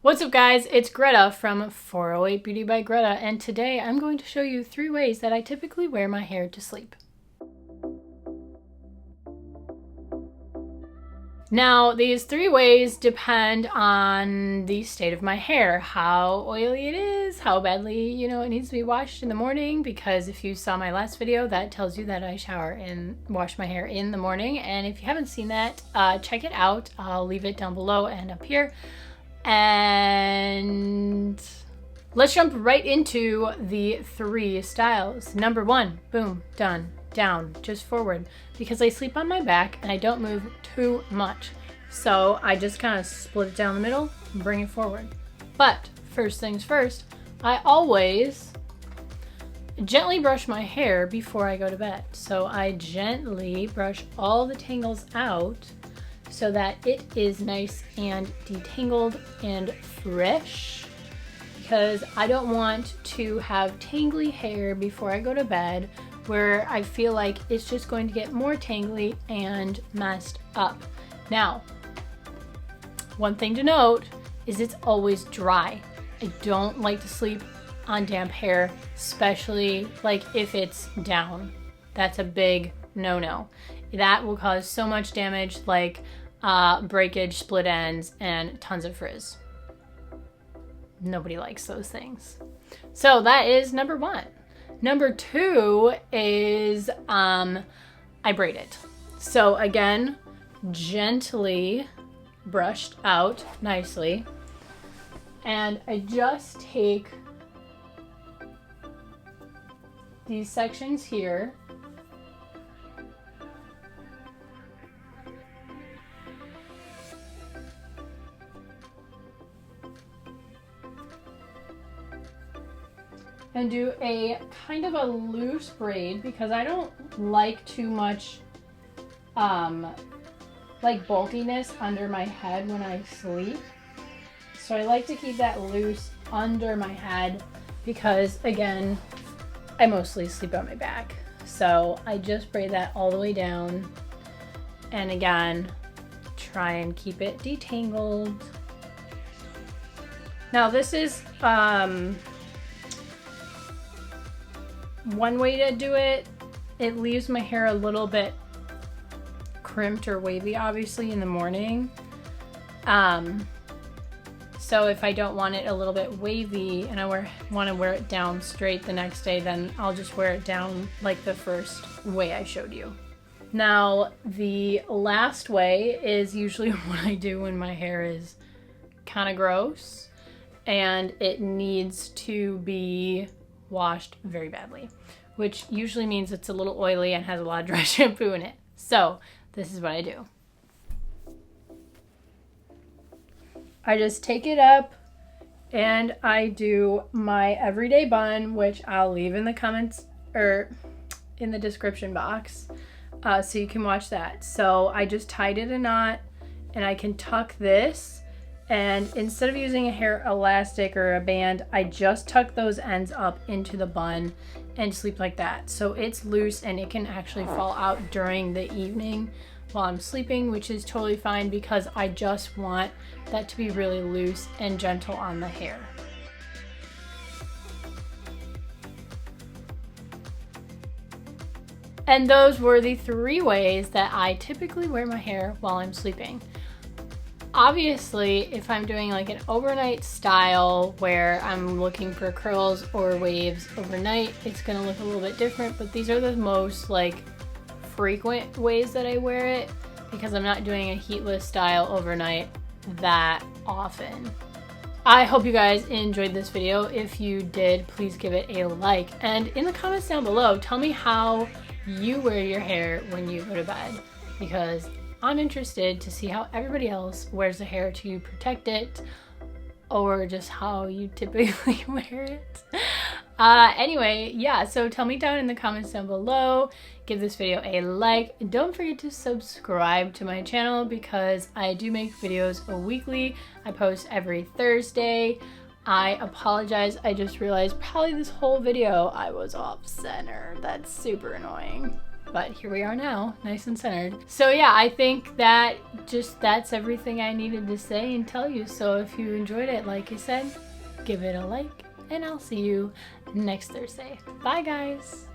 What's up guys, it's Greta from 408 Beauty by Greta, and today I'm going to show you 3 ways that I typically wear my hair to sleep. Now, these 3 ways depend on the state of my hair, how oily it is, how badly, it needs to be washed in the morning, because if you saw my last video, that tells you that I shower and wash my hair in the morning, and if you haven't seen that, check it out. I'll leave it down below and up here. And let's jump right into the 3 styles. Number 1, boom, done, down, just forward, because I sleep on my back and I don't move too much. So I just kind of split it down the middle and bring it forward. But first things first, I always gently brush my hair before I go to bed. So I gently brush all the tangles out so that it is nice and detangled and fresh, because I don't want to have tangly hair before I go to bed where I feel like it's just going to get more tangly and messed up. Now, one thing to note is it's always dry. I don't like to sleep on damp hair, especially like if it's down. That's a big no-no. That will cause so much damage, like breakage, split ends, and tons of frizz. Nobody likes those things. So that is number 1. Number 2 is I braid it. So again, gently brushed out nicely, and I just take these sections here and do a kind of a loose braid, because I don't like too much like bulkiness under my head when I sleep. So I like to keep that loose under my head because, again, I mostly sleep on my back. So I just braid that all the way down, and again, try and keep it detangled. Now this is one way to do it. It leaves my hair a little bit crimped or wavy, obviously, in the morning. So if I don't want it a little bit wavy and I want to wear it down straight the next day, then I'll just wear it down like the first way I showed you. Now, the last way is usually what I do when my hair is kind of gross and it needs to be washed very badly, which usually means it's a little oily and has a lot of dry shampoo in it. So this is what I do. I just take it up and I do my everyday bun, which I'll leave in the comments or in the description box, so you can watch that. So I just tied it a knot, and I can tuck this, and instead of using a hair elastic or a band, I just tuck those ends up into the bun and sleep like that. So it's loose and it can actually fall out during the evening while I'm sleeping, which is totally fine because I just want that to be really loose and gentle on the hair. And those were the 3 ways that I typically wear my hair while I'm sleeping. Obviously, if I'm doing like an overnight style where I'm looking for curls or waves overnight, it's gonna look a little bit different, but these are the most like frequent ways that I wear it because I'm not doing a heatless style overnight that often. I hope you guys enjoyed this video. If you did, please give it a like, and in the comments down below, tell me how you wear your hair when you go to bed, because I'm interested to see how everybody else wears the hair to protect it, or just how you typically wear it. Anyway, yeah, so tell me down in the comments down below. Give this video a like. Don't forget to subscribe to my channel because I do make videos weekly. I post every Thursday. I apologize, I just realized probably this whole video I was off center. That's super annoying. but here we are now, nice and centered. So yeah, I think that that's everything I needed to say and tell you. So if you enjoyed it, like I said, give it a like, and I'll see you next Thursday. Bye guys.